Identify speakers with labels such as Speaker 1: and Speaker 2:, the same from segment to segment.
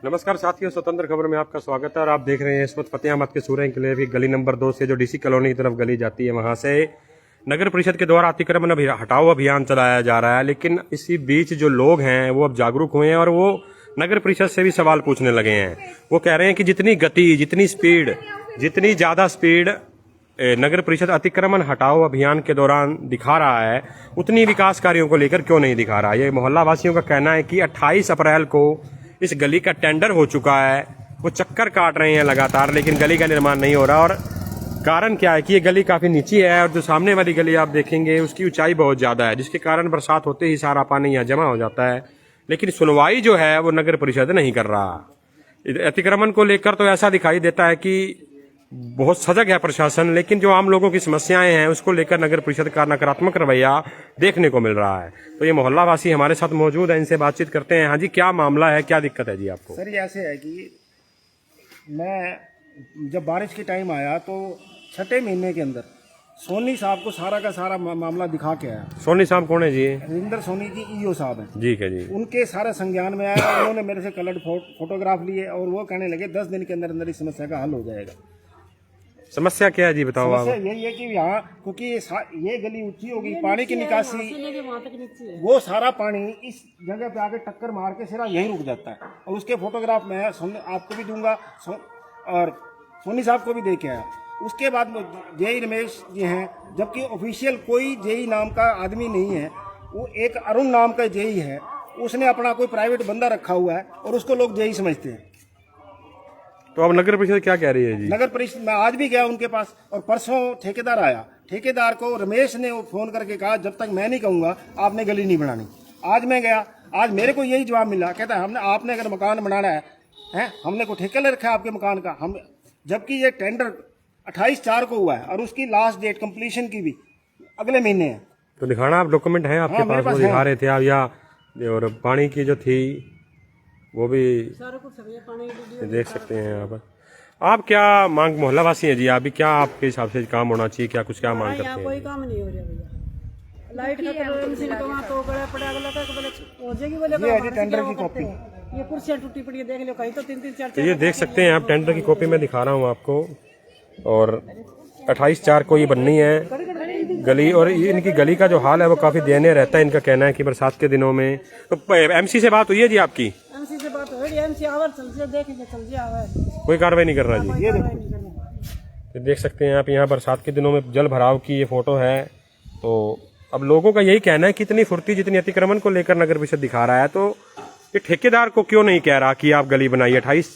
Speaker 1: नमस्कार साथियों, स्वतंत्र खबर में आपका स्वागत है। और आप देख रहे हैं इस वक्त फतेह अहमद के सूर्य एन्क्लेव की गली नंबर 2 से जो डीसी कॉलोनी की तरफ गली जाती है, वहां से नगर परिषद के द्वारा अतिक्रमण हटाओ अभियान चलाया जा रहा है। लेकिन इसी बीच जो लोग हैं वो अब जागरूक हुए हैं और वो नगर परिषद से भी सवाल पूछने लगे हैं। वो कह रहे हैं कि जितनी गति, जितनी ज्यादा स्पीड नगर परिषद अतिक्रमण हटाओ अभियान के दौरान दिखा रहा है, उतनी विकास कार्यों को लेकर क्यों नहीं दिखा रहा। ये मोहल्ला वासियों का कहना है कि 28 अप्रैल को इस गली का टेंडर हो चुका है, वो चक्कर काट रहे हैं लगातार, लेकिन गली का निर्माण नहीं हो रहा। और कारण क्या है कि ये गली काफी नीची है और जो सामने वाली गली आप देखेंगे उसकी ऊंचाई बहुत ज्यादा है, जिसके कारण बरसात होते ही सारा पानी यहाँ जमा हो जाता है। लेकिन सुनवाई जो है वो नगर परिषद नहीं कर रहा। अतिक्रमण को लेकर तो ऐसा दिखाई देता है कि बहुत सजग है प्रशासन, लेकिन जो आम लोगों की समस्याएं हैं उसको लेकर नगर परिषद का नकारात्मक रवैया देखने को मिल रहा है। तो ये मोहल्ला वासी हमारे साथ मौजूद है, इनसे बातचीत करते हैं। हाँ जी, क्या मामला है, क्या दिक्कत है जी आपको?
Speaker 2: सर, ये ऐसे है कि मैं जब बारिश के टाइम आया तो 6 महीने के अंदर सोनी साहब को सारा का सारा मामला दिखा के आया।
Speaker 1: सोनी साहब कौन है जी?
Speaker 2: रविंदर सोनी जी ईओ साहब हैं
Speaker 1: जी है जी।
Speaker 2: उनके सारे संज्ञान में आया। उन्होंने मेरे से कलर्ड फोटोग्राफ लिए और वो कहने लगे 10 दिन के अंदर अंदर इस समस्या का हल हो जाएगा।
Speaker 1: समस्या क्या है जी, बताओ आप।
Speaker 2: समस्या यही है कि यहाँ क्योंकि ये गली ऊंची होगी, पानी की निकासी, वो सारा पानी इस जगह पे आके टक्कर मार के सिरा यही रुक जाता है। और उसके फोटोग्राफ मैं आपको भी दूंगा और सोनी साहब को भी दे के आया। उसके बाद जेई रमेश जी हैं, जबकि ऑफिशियल कोई जेई नाम का आदमी नहीं है, वो एक अरुण नाम का जेई है। उसने अपना कोई प्राइवेट बंदा रखा हुआ है और उसको लोग जेई समझते हैं।
Speaker 1: तो अब नगर परिषद क्या कह रही है जी?
Speaker 2: नगर परिषद मैं आज भी गया उनके पास और परसों ठेकेदार आया। ठेकेदार को रमेश ने फोन करके कहा जब तक मैं नहीं कहूंगा आपने गली नहीं बनानी। आज मैं गया, आज मेरे को यही जवाब मिला, कहता है आपने अगर मकान बनाना है हमने को ठेका ले रखा है आपके मकान का। हम जबकि ये टेंडर 28/4 को हुआ है और उसकी लास्ट डेट कंप्लीशन की भी अगले महीने है।
Speaker 1: तो दिखाना, आप डॉक्यूमेंट है आपके पास? वो दिखा रहे थे आप, या और पानी की जो थी वो भी देख सकते हैं यहाँ पर। आप क्या मांग, मोहल्ला वासी हैं जी आप भी, क्या आपके हिसाब से काम होना चाहिए, क्या कुछ क्या मांग करते हैं?
Speaker 3: कोई काम नहीं हो रहा भैया। लाइट का तो बड़ा पड़ा अगला हो जाएगी बोले।
Speaker 2: ये टेंडर की कॉपी,
Speaker 3: ये कुर्सियां टूटी पड़ी है, देख लो कहीं तो 3-4
Speaker 1: ये देख सकते हैं आप, टेंडर की कॉपी मैं दिखा रहा हूँ आपको। और 28/4 को ये बननी है गली। और इनकी गली का जो हाल है वो काफी दयनीय रहता है। इनका कहना है कि बरसात के दिनों में तो एमसी से बात हुई है जी आपकी?
Speaker 3: एमसी से बात हो रही है, एमसी आवर चल से देखेंगे, चल जी आवर
Speaker 1: कोई कार्रवाई नहीं कर रहा जी। ये देख सकते हैं आप, यहाँ बरसात के दिनों में जल भराव की ये फोटो है। तो अब लोगों का यही कहना है कि इतनी फुर्ती जितनी अतिक्रमण को लेकर नगर परिषद दिखा रहा है, तो ये ठेकेदार को क्यों नहीं कह रहा कि आप गली बनाइए? 28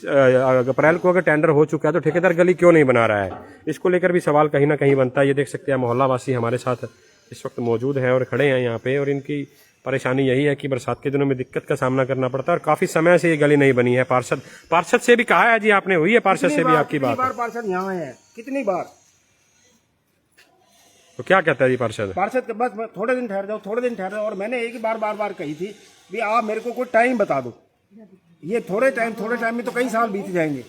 Speaker 1: अप्रैल को अगर टेंडर हो चुका है तो ठेकेदार गली क्यों नहीं बना रहा है? इसको लेकर भी सवाल कहीं ना कहीं बनता है। ये देख सकते हैं मोहल्ला वासी हमारे साथ इस वक्त मौजूद हैं और खड़े हैं यहाँ पे। और इनकी परेशानी यही है कि बरसात के दिनों में दिक्कत का सामना करना पड़ता है और काफी समय से ये गली नहीं बनी है। पार्षद से भी कहा है जी आपने? हुई है पार्षद से भी आपकी बात?
Speaker 2: पार्षद यहाँ है कितनी बार,
Speaker 1: तो क्या कहता है जी पार्षद?
Speaker 2: पार्षद के बस थोड़े दिन ठहर जाओ, थोड़े दिन ठहर जाओ। और मैंने एक ही बार कही थी भी आप मेरे को कोई टाइम बता दो। ये थोड़े टाइम में तो कई साल बीत जाएंगे।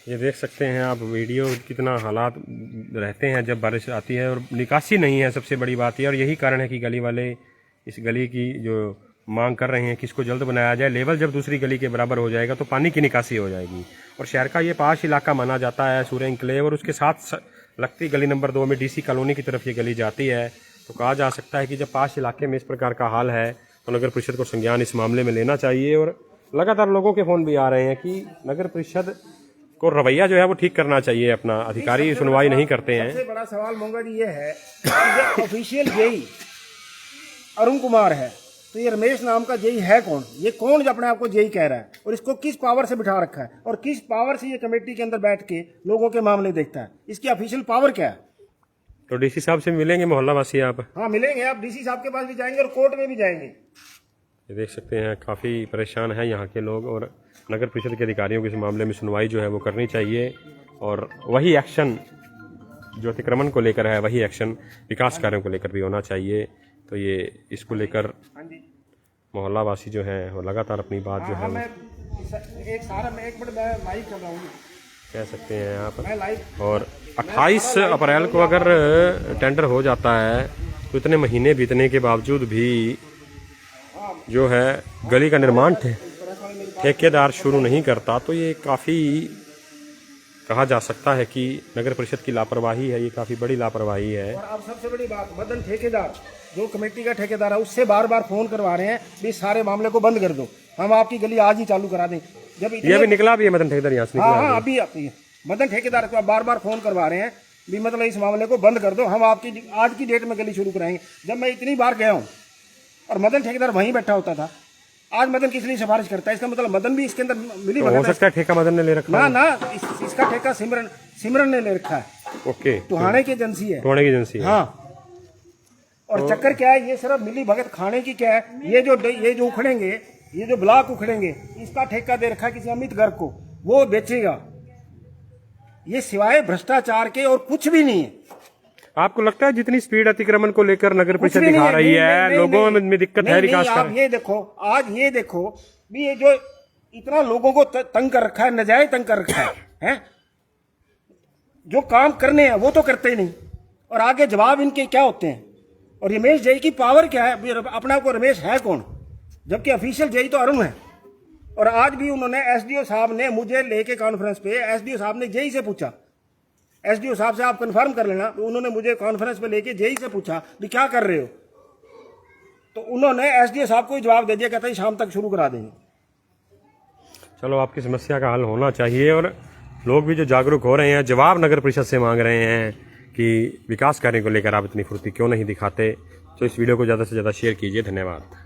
Speaker 1: ये देख सकते हैं आप वीडियो, कितना हालात रहते हैं जब बारिश आती है और निकासी नहीं है। सबसे बड़ी बात है और यही कारण है कि गली वाले इस गली की जो मांग कर रहे हैं कि इसको जल्द बनाया जाए। लेवल जब दूसरी गली के बराबर हो जाएगा तो पानी की निकासी हो जाएगी। और शहर का ये पास इलाका माना जाता है सूर्य एन्क्लेव, और उसके साथ लगती गली नंबर 2 में डीसी कॉलोनी की तरफ ये गली जाती है। तो कहा जा सकता है कि जब पास इलाके में इस प्रकार का हाल है तो नगर परिषद को संज्ञान इस मामले में लेना चाहिए। और लगातार लोगों के फोन भी आ रहे हैं कि नगर परिषद को रवैया जो है वो ठीक करना चाहिए अपना। अधिकारी सुनवाई नहीं करते हैं।
Speaker 2: सबसे बड़ा सवाल मंगा जी ये है कि ऑफिशियल जेई अरुण कुमार है, तो ये रमेश नाम का जेई है कौन? ये कौन जो अपने आप को जेई कह रहा है और इसको किस पावर से बिठा रखा है और किस पावर से ये कमेटी के अंदर बैठ के लोगों के मामले देखता है? इसकी ऑफिशियल पावर क्या है?
Speaker 1: तो डीसी साहब से मिलेंगे मोहल्ला वासी आप?
Speaker 2: हाँ मिलेंगे, आप डीसी साहब के पास भी जाएंगे और कोर्ट में भी जाएंगे।
Speaker 1: ये देख सकते हैं काफ़ी परेशान है यहाँ के लोग। और नगर परिषद के अधिकारियों को इस मामले में सुनवाई जो है वो करनी चाहिए। और वही एक्शन जो अतिक्रमण को लेकर है, वही एक्शन विकास कार्यों को लेकर भी होना चाहिए। तो ये इसको लेकर मोहल्ला वासी जो है वो लगातार अपनी बात जो है कह सकते हैं यहाँ पर। और 28 अप्रैल को अगर टेंडर हो जाता है तो इतने महीने बीतने के बावजूद भी जो है गली का निर्माण ठेकेदार शुरू नहीं करता तो ये काफ़ी कहा जा सकता है कि नगर परिषद की लापरवाही है, ये काफ़ी बड़ी लापरवाही है।
Speaker 2: और अब सबसे बड़ी बात, मदन ठेकेदार जो कमेटी का ठेकेदार है उससे बार बार फोन करवा रहे हैं भी सारे मामले को बंद कर दो, हम आपकी गली आज ही चालू करा दें। जब
Speaker 1: ये भी निकला भी है मदन ठेकेदार यहाँ से निकला
Speaker 2: हाँ अभी मदन ठेकेदार को बार बार फोन करवा रहे हैं भी मतलब इस मामले को बंद कर दो, हम आपकी आज की डेट में गली शुरू कराएंगे। जब मैं इतनी बार गया हूँ और मदन ठेकेदार वहीं बैठा होता था, आज मदन किस लिए सिफारिश करता है? इसका मतलब मदन भी इसके अंदर मिली
Speaker 1: तो हो सकता है ठेका मदन ने ले रखा
Speaker 2: ना इसका ठेका सिमरन ने ले रखा है।
Speaker 1: ओके,
Speaker 2: टुहाने की एजेंसी है,
Speaker 1: टुहाने की एजेंसी है।
Speaker 2: हाँ, और चक्कर क्या है, ये सिर्फ मिली भगत खाने की क्या है, ये जो उखड़ेंगे, ये जो ब्लॉक उखड़ेंगे, इसका ठेका दे रखा है किसी अमित गर्ग को, वो बेचेगा। ये सिवाय भ्रष्टाचार के और कुछ भी नहीं है।
Speaker 1: आपको लगता है जितनी स्पीड अतिक्रमण को लेकर नगर परिषद दिखा रही है, लोगों में दिक्कत है विकास
Speaker 2: आप ये देखो, आज ये देखो भी ये जो इतना लोगों को तंग कर रखा है, नजायज तंग कर रखा है, जो काम करने हैं वो तो करते ही नहीं, और आगे जवाब इनके क्या होते हैं। और रमेश जय की पावर क्या है? अपना को रमेश है कौन, जबकि ऑफिशियल जय तो अरुण है। और आज भी उन्होंने एसडीओ साहब ने मुझे लेके कॉन्फ्रेंस पे, एसडीओ साहब ने जय से पूछा, एसडीओ साहब से आप कंफर्म कर लेना, तो उन्होंने मुझे कॉन्फ्रेंस पे लेके जेई से पूछा भी क्या कर रहे हो, तो उन्होंने एसडीओ साहब को ही जवाब दे दिया, कहता है शाम तक शुरू करा देंगे।
Speaker 1: चलो, आपकी समस्या का हल होना चाहिए और लोग भी जो जागरूक हो रहे हैं, जवाब नगर परिषद से मांग रहे हैं कि विकास कार्य को लेकर आप इतनी फुर्ती क्यों नहीं दिखाते। तो इस वीडियो को ज़्यादा से ज़्यादा शेयर कीजिए। धन्यवाद।